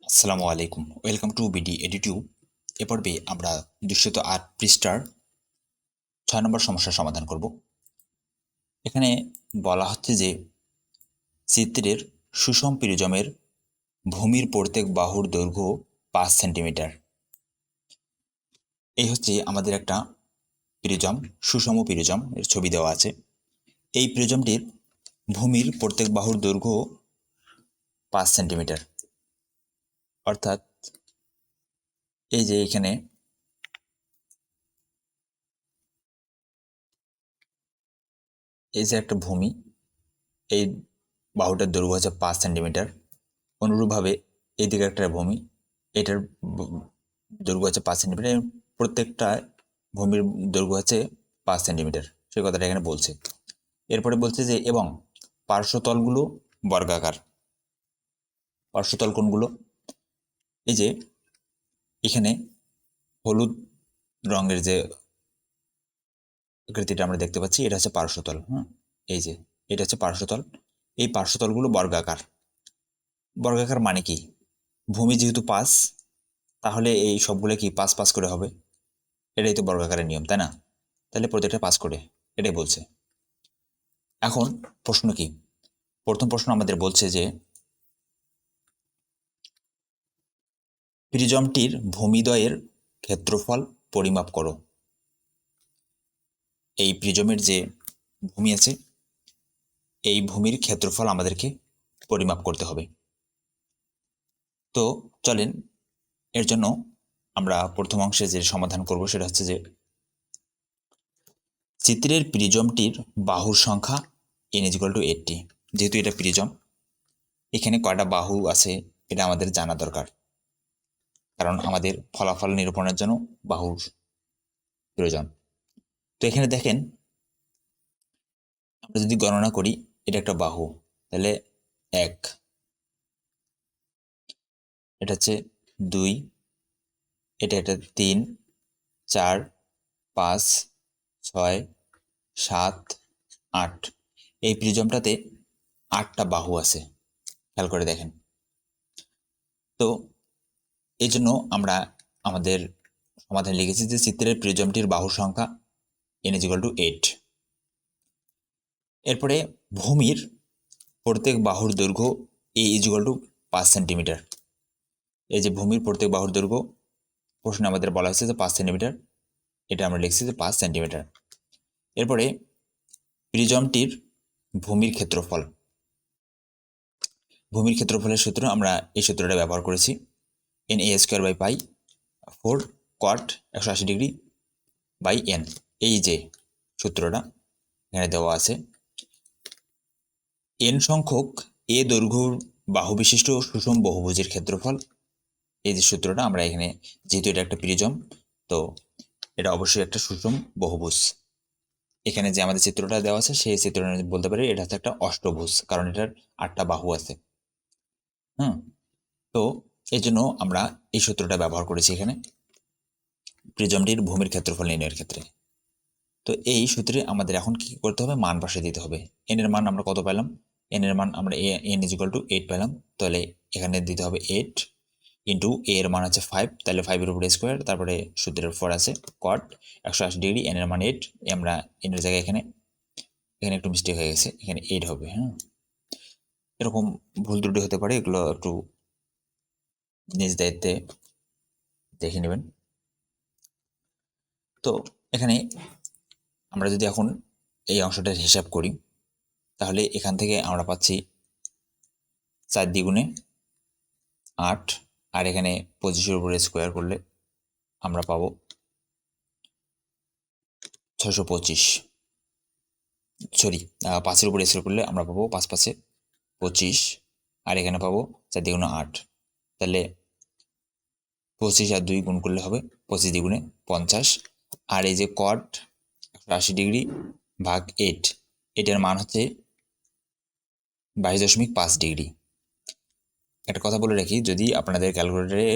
আসসালামু আলাইকুম, welcome to BD এডিটিউব। এ পর্বে আমরা 208 পৃষ্ঠার 6 নম্বর সমস্যার সমাধান করব। এখানে বলা হচ্ছে যে চিত্রের সুষম প্রিজমের ভূমির প্রত্যেক বাহুর দৈর্ঘ্য 5 সেন্টিমিটার। এই হচ্ছে আমাদের একটা প্রিজম, সুষম প্রিজম এর ছবি দেওয়া আছে। এই প্রিজমটির ভূমির প্রত্যেক বাহুর দৈর্ঘ্য 5 সেন্টিমিটার। অর্থাৎ এই যে এখানে এই যে একটা ভূমি, এই বাহুটার দৈর্ঘ্য হচ্ছে 5 সেন্টিমিটার। অনুরূপভাবে এইদিকে একটা ভূমি, এটার দৈর্ঘ্য হচ্ছে 5 সেন্টিমিটার। প্রত্যেকটা ভূমির দৈর্ঘ্য হচ্ছে 5 সেন্টিমিটার, সেই কথাটা এখানে বলছে। এরপরে বলছে যে এবং পার্শ্বতলগুলো বর্গাকার। পার্শ্বতল কোনগুলো? এই যে এখানে হলুদ রঙের যে আকৃতিটা আমরা দেখতে পাচ্ছি, এটা হচ্ছে পার্শ্বতল। এই যে এটা হচ্ছে পার্শ্বতল। এই পার্শ্বতলগুলো বর্গাকার। বর্গাকার মানে কি? ভূমি যেহেতু 5, তাহলে এই সবগুলো কি 5 5 করে হবে। এটাই তো বর্গাকারের নিয়ম, তাই না? তাহলে প্রত্যেকটা 5 করে, এটাই বলছে। এখন প্রশ্ন কি? প্রথম প্রশ্ন আমাদের বলছে যে প্রিজমটির ভূমিদ্বয়ের ক্ষেত্রফল পরিমাপ করো। এই প্রিজমের যে ভূমি আছে, এই ভূমির ক্ষেত্রফল আমাদেরকে পরিমাপ করতে হবে। তো চলেন, এর জন্য আমরা প্রথম অংশে যে সমাধান করব সেটা হচ্ছে যে চিত্রের প্রিজমটির বাহুর সংখ্যা n = 80। যেহেতু এটা প্রিজম, এখানে কয়টা বাহু আছে এটা আমাদের জানা দরকার, কারণ আমাদের ফলাফল নিরূপণের জন্য বাহুর প্রয়োজন। তো এখানে দেখেন, আমরা যদি গণনা করি, এটা একটা বাহু, তাহলে 1, এটা হচ্ছে 2, এটা 3, 4, 5, 6, 7, 8। এই প্রিজমটাতে 8টা বাহু আছে, খেয়াল করে দেখেন। তো এই জন্য আমরা আমাদের সমাধান লিখেছি যে চিত্রের প্রিজমটির বাহুর সংখ্যা n = 8। এরপরে ভূমির প্রত্যেক বাহুর দৈর্ঘ্য a = 5 সেন্টিমিটার। এই যে ভূমির প্রত্যেক বাহুর দৈর্ঘ্য প্রশ্নে আমাদের বলা হয়েছে যে 5 সেন্টিমিটার, এটা আমরা লিখছি যে 5 সেন্টিমিটার। এরপরে প্রিজমটির ভূমির ক্ষেত্রফল। ভূমির ক্ষেত্রফলের সূত্র আমরা এই সূত্রটা ব্যবহার করেছি, na²/π4 cot 180°/n। এই যে সূত্রটা এখানে দেওয়া আছে, n সংখ্যক এ দৈর্ঘ্যর বাহু বিশিষ্ট সুষম বহুভুজের ক্ষেত্রফল। এই যে সূত্রটা আমরা এখানে, যেহেতু এটা একটা প্রিজম, তো এটা অবশ্যই একটা সুষম বহুভুজ। এখানে যে আমাদের চিত্রটা দেওয়া আছে, সেই চিত্রটা বলতে পারি এটা হচ্ছে একটা অষ্টভুজ, কারণ এটার 8টা বাহু আছে। তো এই জন্য আমরা এই সূত্রটা ব্যবহার করেছি এখানে প্রিজমটির ভূমির ক্ষেত্রফল নির্ণয়ের ক্ষেত্রে। তো এই সূত্রে আমাদের এখন কি করতে হবে? মান বসিয়ে দিতে হবে। এন এর মান আমরা কত পেলাম? এন এর মান আমরা n = 8 পেলাম, তাহলে এখানে দিতে হবে 8 ইন্টু এ এর মান আছে 5, তাহলে 5 এর উপরে স্কোয়ার, তারপরে সূত্রের 4 আছে কট 180°, এন এর মান 8। আমরা এন এর জায়গায় এখানে একটু মিস্টেক হয়ে গেছে, এখানে 8 হবে। এরকম ভুল ত্রুটি হতে পারে, এগুলো একটু নিজ দায়িত্বে দেখে নেবেন। তো এখানে আমরা যদি এখন এই অংশটার হিসাব করি, তাহলে এখান থেকে আমরা পাচ্ছি 4 দ্বিগুণে 8, আর এখানে 25-এর উপরে স্কোয়ার করলে আমরা পাবো 625। সরি, 5-এর উপরে স্কোয়ার করলে আমরা পাবো 5×5 = 25, আর এখানে পাবো 4 দ্বিগুণে 8। তাহলে 25 আর 2 গুণ করলে হবে 25 দ্বিগুণে 50। আর এই যে কট 180°/8, এটার মান হচ্ছে 22.5°। একটা কথা বলে রাখি, যদি আপনাদের ক্যালকুলেটরে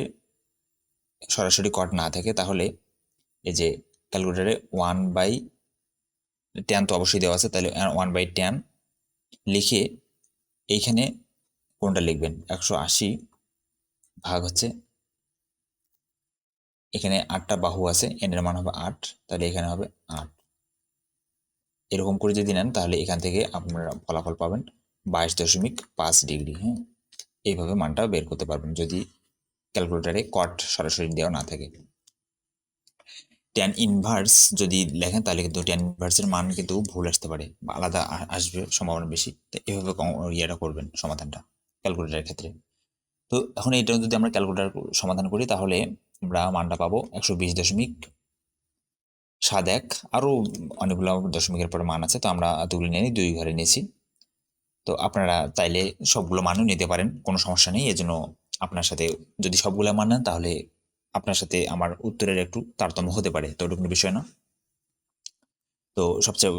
সরাসরি কট না থাকে, তাহলে এই যে ক্যালকুলেটরে 1/tan তো অবশ্যই দেওয়া আছে, তাহলে 1/tan লিখে এইখানে কোনটা লিখবেন? 180 ভাগ হচ্ছে এখানে 8টা বাহু আছে, n এর মান হবে 8, তাহলে এখানে হবে 8। এরকম করে যদি নেন তাহলে এখান থেকে আপনারা ফলাফল পাবেন 22.5 ডিগ্রি। হ্যাঁ, এইভাবে মানটা বের করতে পারবেন যদি ক্যালকুলেটারে কট সরাসরি দেওয়া না থাকে। ট্যান ইনভার্স যদি লেখেন তাহলে কিন্তু ট্যান ইনভার্সের মান কিন্তু ভুল আসতে পারে বা আলাদা আসবে সম্ভাবনা বেশি। তো এভাবে ইয়েটা করবেন সমাধানটা ক্যালকুলেটারের ক্ষেত্রে। তো এখন এটা যদি আমরা ক্যালকুলেটার সমাধান করি তাহলে আমরা মানটা পাবো 120.71। আরও অনেকগুলো দশমিকের পরে মান আছে, তো আমরা এতগুলো নিয়ে 2 ঘরে নিয়েছি। তো আপনারা চাইলে সবগুলো মানও নিতে পারেন, কোনো সমস্যা নেই। এজন্য আপনার সাথে যদি সবগুলো মান নেন তাহলে আপনার সাথে আমার উত্তরের একটু তারতম্য হতে পারে, তো ওটা কোনো বিষয় না। তো সবচেয়ে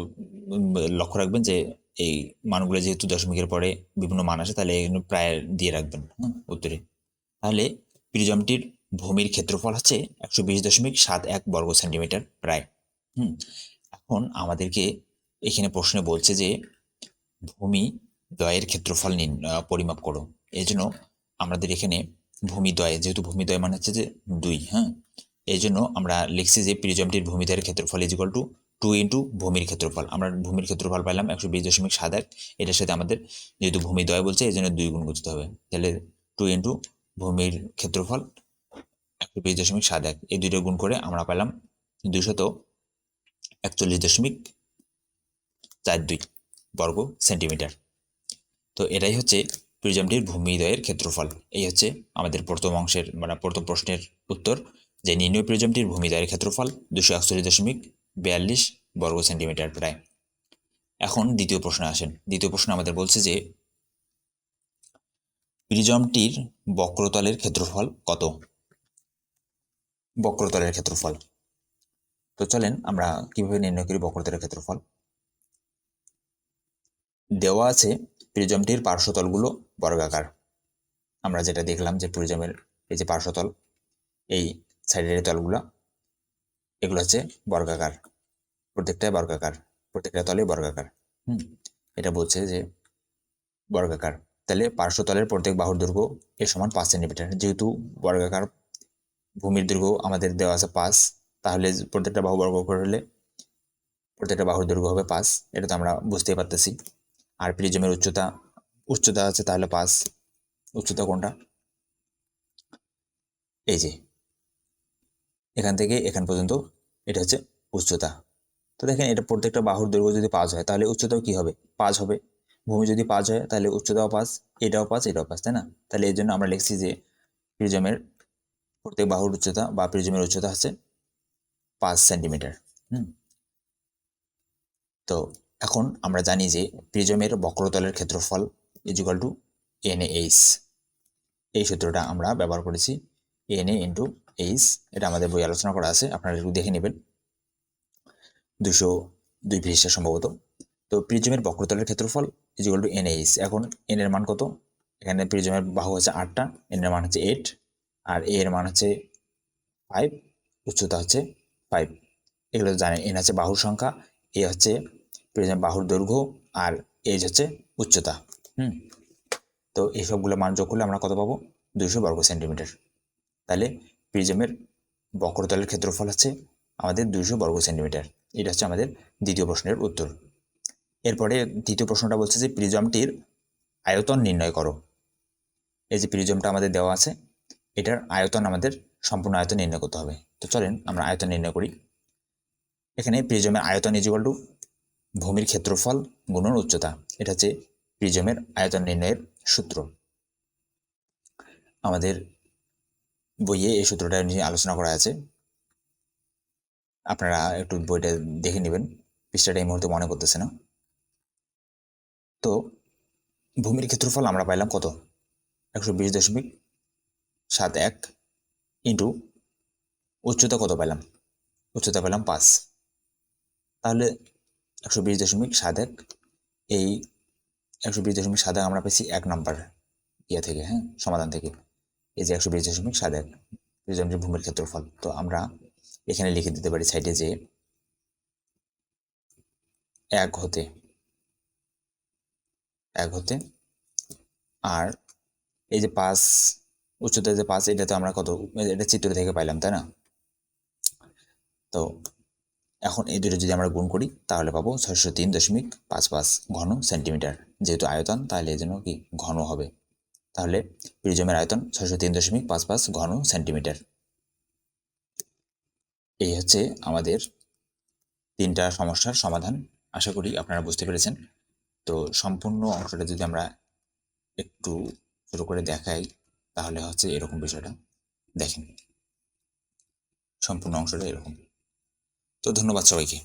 লক্ষ্য রাখবেন যে এই মানগুলো যেহেতু দশমিকের পরে বিভিন্ন মান আসে তাহলে এগুলো প্রায় দিয়ে রাখবেন উত্তরে। তাহলে প্রিজমটির ভূমির ক্ষেত্রফল হচ্ছে 120.71 বর্গ সেন্টিমিটার প্রায়। এখন আমাদেরকে এখানে প্রশ্নে বলছে যে ভূমি দ্বয়ের ক্ষেত্রফল পরিমাপ করো। এই জন্য আমাদের এখানে ভূমিদ্বয়, যেহেতু ভূমিদ্বয় মানে হচ্ছে যে 2, হ্যাঁ, এই জন্য আমরা লিখছি যে প্রিজমটির ভূমিদ্বয়ের ক্ষেত্রফল ইজ ইকুয়াল টু 2 ইন্টু ভূমির ক্ষেত্রফল। আমরা ভূমির ক্ষেত্রফল পাইলাম 120.71, এটার সাথে আমাদের যেহেতু ভূমিদ্বয় বলছে এই জন্য 2 গুণ করতে হবে। তাহলে 2 ইন্টু ভূমির ক্ষেত্রফল 120.71, এই দুটো গুণ করে আমরা পেলাম 241.42 বর্গ সেন্টিমিটার। তো এটাই হচ্ছে প্রিজমটির ভূমিদ্বয়ের ক্ষেত্রফল। এই হচ্ছে আমাদের প্রথম অংশের মানে প্রথম প্রশ্নের উত্তর, যে নির্ণয় প্রিজমটির ভূমিদ্বয়ের ক্ষেত্রফল 241.42 বর্গ সেন্টিমিটার প্রায়। এখন দ্বিতীয় প্রশ্নে আসেন। দ্বিতীয় প্রশ্ন আমাদের বলছে যে প্রিজমটির বক্রতলের ক্ষেত্রফল কত? বক্রতলের ক্ষেত্রফল, তো চলেন আমরা কিভাবে নির্ণয় করি বক্রতলের ক্ষেত্রফল। দেওয়া আছে প্রিজমটির পার্শ্বতলগুলো বর্গাকার। আমরা যেটা দেখলাম যে প্রিজমের এই যে পার্শ্বতল, এই সাইডের তলগুলো, এগুলো হচ্ছে বর্গাকার, প্রত্যেকটাই বর্গাকার, প্রত্যেকটা তলে বর্গাকার। এটা বলছে যে বর্গাকার, তাহলে পার্শ্বতলের প্রত্যেক বাহুর দৈর্ঘ্য এর সমান 5 সেন্টিমিটার। যেহেতু বর্গাকার, ভূমির দৈর্ঘ্য আমাদের দেওয়া আছে 5, তাহলে প্রত্যেকটা বাহু বর্গ করলে প্রত্যেকটা বাহুর দৈর্ঘ্য হবে 5, এটা তো আমরা বুঝতেই পারতেছি। আর প্রিজমের উচ্চতা আছে তাহলে 5, উচ্চতা কোনটা? এই যে এখান থেকে এখান পর্যন্ত, এটা হচ্ছে উচ্চতা। তো দেখেন এটা প্রত্যেকটা বাহুর দৈর্ঘ্য যদি 5 হয় তাহলে উচ্চতাও কি হবে? 5 হবে। ভূমি যদি 5 হয় তাহলে উচ্চতাও 5, এটাও 5, এটাও 5, তাই না? তাহলে এই জন্য আমরা লিখছি যে প্রিজমের প্রত্যেক বাহুর উচ্চতা বা প্রিজমের উচ্চতা হচ্ছে 5 সেন্টিমিটার। তো এখন আমরা জানি যে প্রিজমের বক্রতলের ক্ষেত্রফল ইজ ইকুয়াল টু NH। এই সূত্রটা আমরা ব্যবহার করেছি, NA ইন্টু H। এটা আমাদের বই আলোচনা করা আছে, আপনারা একটু দেখে নেবেন 202 পৃষ্ঠা সম্ভবত। তো প্রিজমের বক্রতলের ক্ষেত্রফল ইজ ইকুয়াল টু NH। এখন n এর মান কত? এখানে প্রিজমের বাহু হচ্ছে 8টা, n এর মান হচ্ছে 8, আর a এর মান হচ্ছে 5, উচ্চতা হচ্ছে 5। এগুলো জানেন, n হচ্ছে বাহুর সংখ্যা, a হচ্ছে প্রিজমের বাহুর দৈর্ঘ্য, আর h হচ্ছে উচ্চতা। তো এই সবগুলো মান যোগ করলে আমরা কত পাবো? 200 বর্গ সেন্টিমিটার। তাহলে প্রিজমের বক্রতলের ক্ষেত্রফল হচ্ছে আমাদের 200 বর্গ সেন্টিমিটার। এটা হচ্ছে আমাদের দ্বিতীয় প্রশ্নের উত্তর। এরপরে তৃতীয় প্রশ্নটা বলছে যে প্রিজমটির আয়তন নির্ণয় করো। এই যে প্রিজমটা আমাদের দেওয়া আছে, এটার আয়তন আমাদের সম্পূর্ণ আয়তন নির্ণয় করতে হবে। তো চলেন আমরা আয়তন নির্ণয় করি। এখানে প্রিজমের আয়তন ইজ ইকুয়াল টু ভূমির ক্ষেত্রফল গুণন উচ্চতা। এটা হচ্ছে প্রিজমের আয়তন নির্ণয়ের সূত্র। আমাদের বইয়ে এই সূত্রটা নিয়ে আলোচনা করা আছে, আপনারা একটু বইটা দেখে নেবেন, পৃষ্ঠাটা এই মুহূর্তে মনে করতেছে না। তো ভূমির ক্ষেত্রফল আমরা পাইলাম কত? 120.71 ইন্টু উচ্চতা কত পেলাম? উচ্চতা পেলাম 5। তাহলে 120.71, এই 120.71 আমরা পেয়েছি 1 নাম্বার ইয়া থেকে, হ্যাঁ, সমাধান থেকে। এই যে 120.71 প্রিজমটির ভূমির ক্ষেত্রফল। তো আমরা এখানে লিখে দিতে পারি সাইডে যে 1 হতে আর এই যে 5 উচ্চতা যে 5, এটা তো আমরা কত, এটা চিত্র থেকে পাইলাম, তাই না? তো এখন এই দুটো যদি আমরা গুণ করি তাহলে পাবো 603.55 ঘন সেন্টিমিটার। যেহেতু আয়তন, তাহলে এই জন্য কি ঘন হবে। তাহলে প্রিজমের আয়তন 603.55 ঘন সেন্টিমিটার। এই হচ্ছে আমাদের 3টা সমস্যার সমাধান। আশা করি আপনারা বুঝতে পেরেছেন। তো সম্পূর্ণ অংশটা যদি আমরা একটু ছোট করে দেখাই তাহলে হচ্ছে এরকম বিষয়টা দেখেন, সম্পূর্ণ অংশটা এরকম। তো ধন্যবাদ সবাইকে।